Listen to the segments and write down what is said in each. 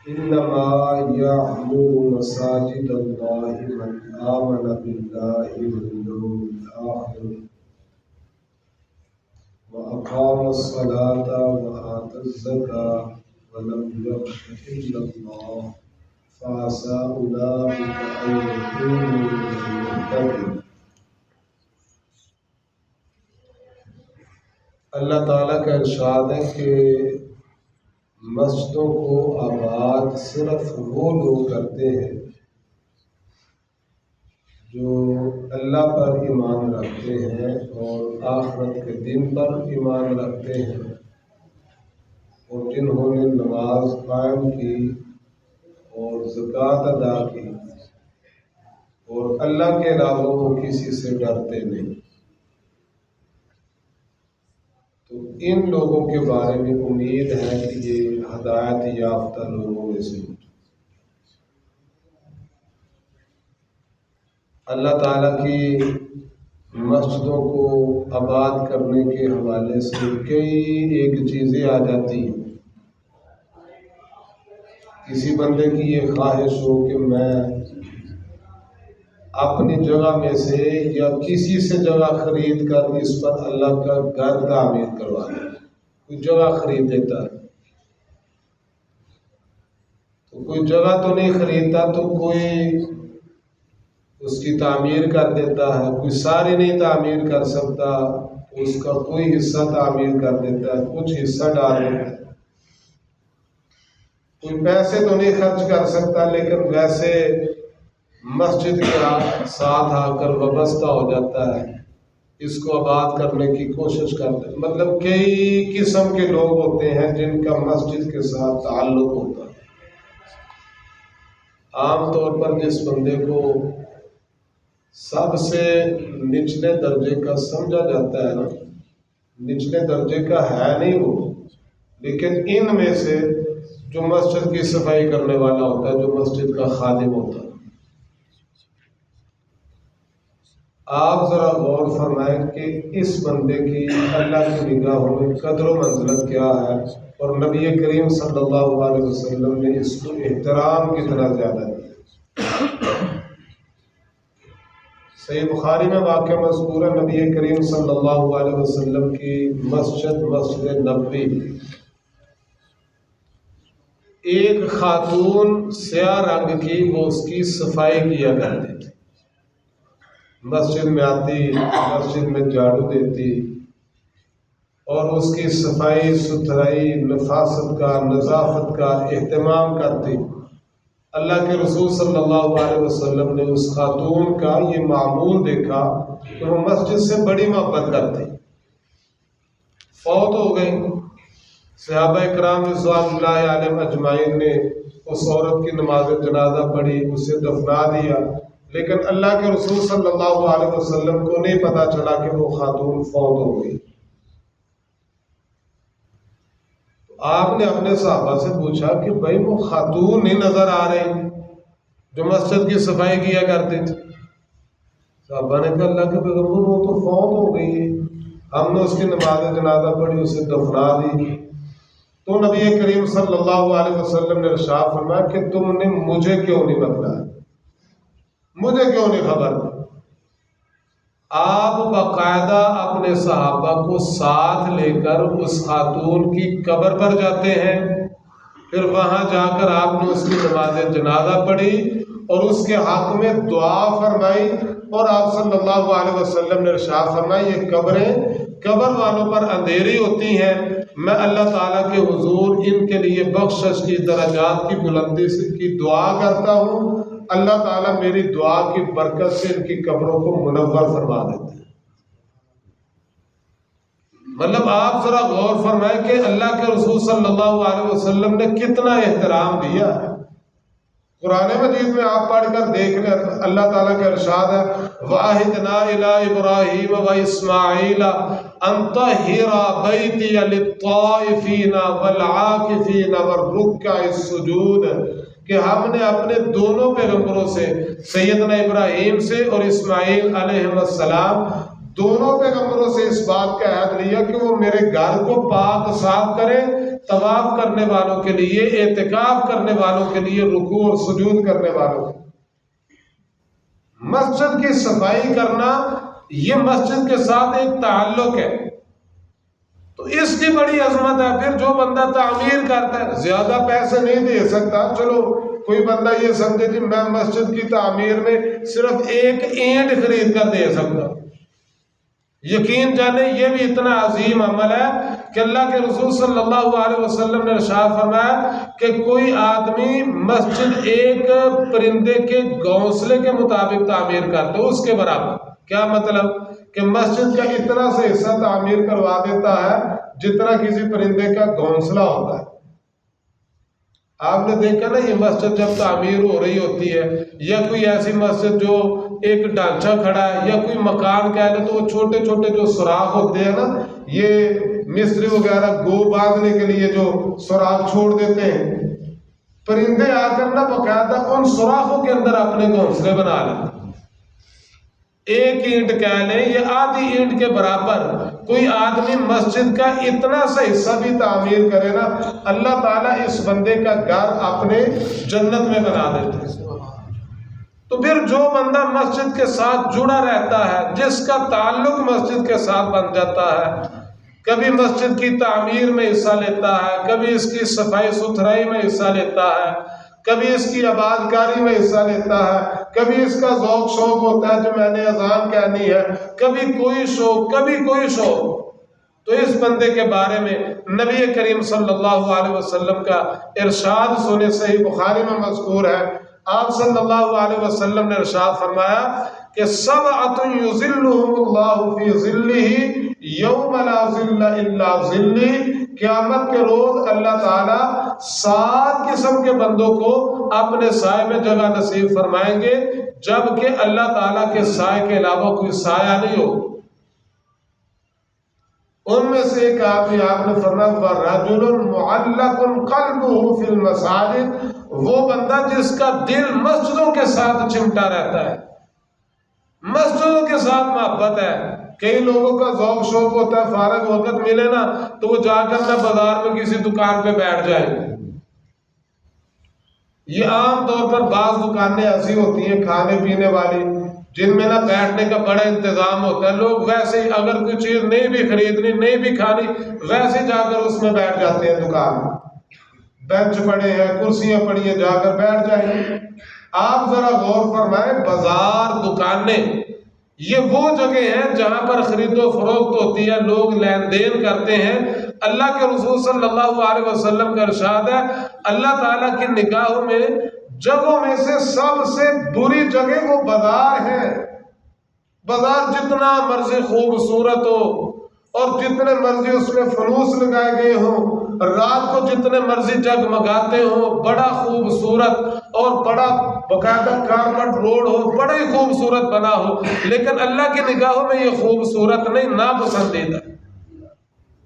إنما يعمر مساجد الله من آمن بالله واليوم الآخر وأقام الصلاة وآتى الزكاة ولم يخش إلا الله فعسى أولئك أن يكونوا من المهتدين۔ اللہ تعالیٰ کا ارشاد ہے کہ مسجدوں کو آباد صرف وہ لوگ کرتے ہیں جو اللہ پر ایمان رکھتے ہیں اور آخرت کے دن پر ایمان رکھتے ہیں اور جنہوں نے نماز قائم کی اور زکوٰۃ ادا کی اور اللہ کے علاوہ وہ کسی سے ڈرتے نہیں۔ تو ان لوگوں کے بارے میں امید ہے کہ یہ ہدایت یافتہ لوگوں میں سے اللہ تعالیٰ کی مسجدوں کو آباد کرنے کے حوالے سے کئی ایک چیزیں آ جاتی ہیں۔ کسی بندے کی یہ خواہش ہو کہ میں اپنی جگہ میں سے یا کسی سے جگہ خرید کر اس پر اللہ کا گھر تعمیر کروا دیں، کوئی جگہ خرید لیتا ہے تو کوئی جگہ تو نہیں خریدتا تو کوئی اس کی تعمیر کر دیتا ہے، کوئی ساری نہیں تعمیر کر سکتا اس کا کوئی حصہ تعمیر کر دیتا ہے، کچھ حصہ ڈال دیتا ہے۔ کوئی پیسے تو نہیں خرچ کر سکتا لیکن ویسے مسجد کے ساتھ آ کر وابستہ ہو جاتا ہے، اس کو آباد کرنے کی کوشش کرتا ہے۔ مطلب کئی قسم کے لوگ ہوتے ہیں جن کا مسجد کے ساتھ تعلق ہوتا ہے۔ عام طور پر جس بندے کو سب سے نچلے درجے کا سمجھا جاتا ہے نا، نچلے درجے کا ہے نہیں وہ، لیکن ان میں سے جو مسجد کی صفائی کرنے والا ہوتا ہے، جو مسجد کا خادم ہوتا ہے، آپ ذرا غور فرمائیں کہ اس بندے کی اللہ کی نگاہوں میں قدر و منزلت کیا ہے اور نبی کریم صلی اللہ علیہ وسلم نے اس کو احترام کتنا زیادہ دیا۔ صحیح بخاری میں واقع مذکور ہے، نبی کریم صلی اللہ علیہ وسلم کی مسجد نبوی، ایک خاتون سیاہ رنگ کی وہ اس کی صفائی کیا کرتی تھی، مسجد میں آتی، مسجد میں جھاڑو دیتی اور اس کی صفائی ستھرائی، نفاست کا، نظافت کا اہتمام کرتی۔ اللہ کے رسول صلی اللہ علیہ وسلم نے اس خاتون کا یہ معمول دیکھا کہ وہ مسجد سے بڑی محبت کرتی۔ فوت ہو گئی، صحابہ اکرام رضوان اللہ علیہم اجمعین نے اس عورت کی نماز جنازہ پڑھی، اسے دفنا دیا، لیکن اللہ کے رسول صلی اللہ علیہ وسلم کو نہیں پتا چلا کہ وہ خاتون فوت ہو گئی۔ آپ نے اپنے صحابہ سے پوچھا کہ بھائی وہ خاتون نہیں نظر آ رہی جو مسجد کی صفائی کیا کرتی تھی؟ صحابہ نے کہا اللہ کے پیغمبر وہ تو فوت ہو گئی ہے، ہم نے اس کی نماز جنازہ پڑھی، اسے دفنا دی۔ تو نبی کریم صلی اللہ علیہ وسلم نے ارشاد فرمایا کہ تم نے مجھے کیوں نہیں بتلایا، مجھے کیوں نہیں خبر دی؟ آپ باقاعدہ اپنے صحابہ کو ساتھ لے کر اس خاتون کی قبر پر جاتے ہیں، پھر وہاں جا کر آپ نے اس کی نماز جنازہ پڑھی اور اس کے حق میں دعا فرمائی، اور آپ صلی اللہ علیہ وسلم نے ارشاد فرمایا یہ قبریں قبر والوں پر اندھیری ہوتی ہیں، میں اللہ تعالیٰ کے حضور ان کے لیے بخشش کی درجات کی بلندی سے کی دعا کرتا ہوں، اللہ تعالیٰ میری دعا کی برکت سے ان کی قبروں کو منور فرما دیتے ہیں۔ مطلب آپ ذرا غور فرمائیں کہ اللہ کے رسول صلی اللہ علیہ وسلم نے کتنا احترام دیا ہے۔ قرآن مجید میں آپ پڑھ کر دیکھ لیں، اللہ تعالیٰ کا ارشاد ہے وَعَهِدْنَا إِلَىٰ إِبْرَاهِيمَ وَإِسْمَاعِيلَ أَن طَهِّرَ بَيْتِيَ لِلطَّائِفِينَ وَالْعَاكِفِينَ وَالرُّكَّعِ السُّجُودِ، کہ ہم نے اپنے دونوں پیغمبروں سے، سیدنا ابراہیم سے اور اسماعیل علیہ السلام، دونوں پیغمبروں سے اس بات کا عہد لیا کہ وہ میرے گھر کو پاک صاف کریں، طواف کرنے والوں کے لیے، اعتکاف کرنے والوں کے لیے، رکوع اور سجود کرنے والوں کے لیے۔ مسجد کی صفائی کرنا یہ مسجد کے ساتھ ایک تعلق ہے، تو اس کی بڑی عظمت ہے۔ پھر جو بندہ تعمیر کرتا ہے، زیادہ پیسے نہیں دے سکتا، چلو کوئی بندہ یہ سمجھے کہ میں مسجد کی تعمیر میں صرف ایک اینٹ خرید کر دے سکتا، یقین جانے یہ بھی اتنا عظیم عمل ہے کہ اللہ کے رسول صلی اللہ علیہ وسلم نے ارشاد فرمایا کہ کوئی آدمی مسجد ایک پرندے کے گھونسلے کے مطابق تعمیر کرتا ہے، اس کے برابر۔ کیا مطلب؟ کہ مسجد کا اتنا سا حصہ تعمیر کروا دیتا ہے جتنا کسی پرندے کا گھونسلہ ہوتا ہے۔ آپ نے دیکھا نا، یہ مسجد جب تعمیر ہو رہی ہوتی ہے، یا کوئی ایسی مسجد جو ایک ڈھانچہ کھڑا ہے یا کوئی مکان کہہ لے، تو وہ چھوٹے چھوٹے جو سوراخ ہوتے ہیں نا، یہ مستری وغیرہ گو باندھنے کے لیے جو سوراخ چھوڑ دیتے ہیں، پرندے آ کر نا باقاعدہ ان سوراخوں کے اندر اپنے گھونسلے بنا لیتے ہیں۔ ایک اینٹ کہہ لیں یا آدھی اینٹ کے برابر کوئی آدمی مسجد کا اتنا سا حصہ بھی تعمیر کرے نا، اللہ تعالیٰ اس بندے کا گھر اپنے جنت میں بنا دیتے ہیں۔ تو پھر جو بندہ مسجد کے ساتھ جڑا رہتا ہے، جس کا تعلق مسجد کے ساتھ بن جاتا ہے، کبھی مسجد کی تعمیر میں حصہ لیتا ہے، کبھی اس کی صفائی ستھرائی میں حصہ لیتا ہے، کبھی اس کی آباد کاری میں حصہ لیتا ہے، کبھی اس کا ذوق شوق ہوتا ہے جو میں نے اذان کہنی ہے، کبھی کوئی شوق، کبھی کوئی شوق، تو اس بندے کے بارے میں نبی کریم صلی اللہ علیہ وسلم کا ارشاد سنے، صحیح بخاری میں مذکور ہے، آپ صلی اللہ علیہ وسلم نے ارشاد فرمایا کہ سبعۃ یظلھم اللہ فی ظلہ یوم لا ظل الا ظلہ، قیامت کے روز اللہ تعالیٰ 7 قسم کے بندوں کو اپنے سائے میں جگہ نصیب فرمائیں گے، جبکہ اللہ تعالیٰ کے سائے کے علاوہ کوئی سایہ نہیں ہو۔ ان میں سے ایک آدمی آپ نے فرمایا وَرَجُلٌ مُعَلَّقٌ قَلْبُهُ فِي الْمَسَاجِدِ، وہ بندہ جس کا دل مسجدوں کے ساتھ چمٹا رہتا ہے، مسجدوں کے ساتھ محبت ہے۔ کئی لوگوں کا ذوق شوق ہوتا ہے، فارغ وقت ملے نا تو وہ جا کر نہ بازار میں کسی دکان پہ بیٹھ جائیں۔ یہ عام طور پر بعض دکانیں ایسی ہوتی ہیں کھانے پینے والی جن میں نہ بیٹھنے کا بڑا انتظام ہوتا ہے، لوگ ویسے ہی اگر کوئی چیز نہیں بھی خریدنی نہیں بھی کھانی، ویسے جا کر اس میں بیٹھ جاتے ہیں۔ دکان بینچ پڑے ہیں، کرسیاں پڑی ہیں، جا کر بیٹھ جائیں۔ آپ ذرا غور فرمائیں، بازار دکانیں یہ وہ جگہ ہیں جہاں پر خرید و فروخت ہوتی ہے، لوگ لین دین کرتے ہیں۔ اللہ کے رسول صلی اللہ علیہ وسلم کا ارشاد ہے، اللہ تعالیٰ کی نگاہوں میں جگہوں میں سے سب سے بری جگہ وہ بازار ہے۔ بازار جتنا مرضی خوبصورت ہو اور جتنے مرضی اس میں فنوس لگائے گئے ہوں، رات کو جتنے مرضی جگمگاتے ہوں، بڑا خوبصورت اور بڑا باقاعدہ کارپٹ روڈ ہو، بڑا ہی خوبصورت بنا ہو، لیکن اللہ کی نگاہوں میں یہ خوبصورت نہیں، ناپسندیدہ۔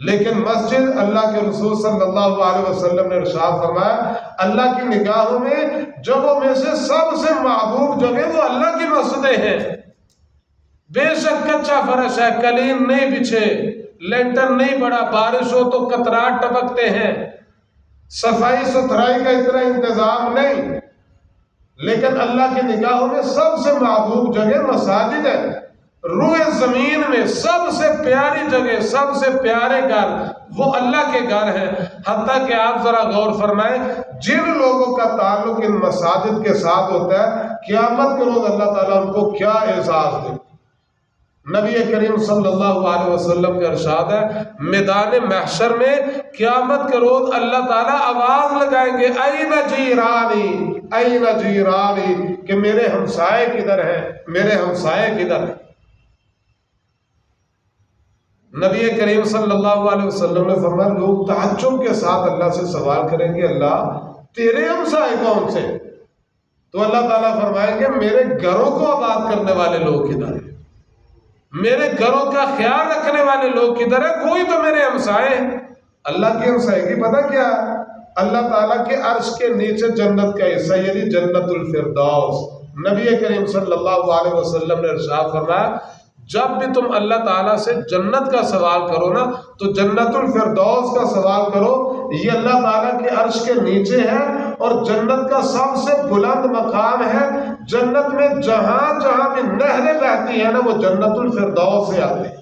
لیکن مسجد، اللہ کے رسول صلی اللہ علیہ وسلم نے ارشاد فرمایا، اللہ کی نگاہوں میں جگہوں میں سے سب سے محبوب جگہ وہ اللہ کی مسجدیں ہیں۔ بے شک کچا فرش ہے، قالین نہیں بچھے، لینٹر نہیں پڑا، بارش ہو تو قطرات ٹپکتے ہیں، صفائی ستھرائی کا اتنا انتظام نہیں، لیکن اللہ کی نگاہوں میں سب سے محبوب جگہ مساجد ہے۔ روئے زمین میں سب سے پیاری جگہ، سب سے پیارے گھر وہ اللہ کے گھر ہیں۔ حتیٰ کہ آپ ذرا غور فرمائیں، جن لوگوں کا تعلق ان مساجد کے ساتھ ہوتا ہے، قیامت کے روز اللہ تعالیٰ ان کو کیا اعزاز دے۔ نبی کریم صلی اللہ علیہ وسلم کا ارشاد ہے، میدان محشر میں قیامت کے روز اللہ تعالیٰ آواز لگائیں گے، این جیرانی این جیرانی، کہ میرے ہمسائے کدھر ہیں، میرے ہمسائے کدھر ہیں۔ نبی کریم صلی اللہ علیہ وسلم نے فرمایا، لوگ تعجب کے ساتھ اللہ سے سوال کریں گے، اللہ تیرے ہمسائے کون سے؟ تو اللہ تعالیٰ فرمائیں گے، میرے گھروں کو آباد کرنے والے لوگ کدھر ہیں، میرے گھروں کا خیال رکھنے والے لوگ کدھر ہیں؟ کوئی تو میرے ہمسائے ہیں۔ اللہ کے ہمسائے کی پتہ کیا ہے؟ اللہ تعالیٰ کے عرش کے نیچے جنت کا حصہ، یعنی جنت الفردوس۔ نبی کریم صلی اللہ علیہ وسلم نے ارشاد فرمایا، جب بھی تم اللہ تعالیٰ سے جنت کا سوال کرو نا تو جنت الفردوس کا سوال کرو، یہ اللہ تعالیٰ کے عرش کے نیچے ہے اور جنت کا سب سے بلند مقام ہے۔ جنت میں جہاں جہاں بھی نہریں بہتی ہیں نا وہ جنت الفردوس سے آتی ہیں۔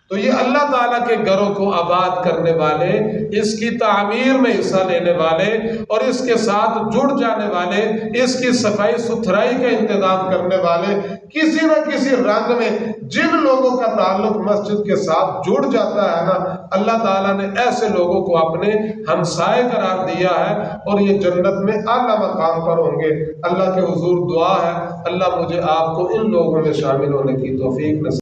تو یہ اللہ تعالیٰ کے گھروں کو آباد کرنے والے، اس کی تعمیر میں حصہ لینے والے اور اس کے ساتھ جڑ جانے والے، اس کی صفائی ستھرائی کا انتظام کرنے والے، کسی نہ کسی رنگ میں جن لوگوں کا تعلق مسجد کے ساتھ جڑ جاتا ہے نا، اللہ تعالیٰ نے ایسے لوگوں کو اپنے ہمسائے قرار دیا ہے اور یہ جنت میں اعلیٰ مقام پر ہوں گے۔ اللہ کے حضور دعا ہے اللہ مجھے آپ کو ان لوگوں میں شامل ہونے کی توفیق نصیب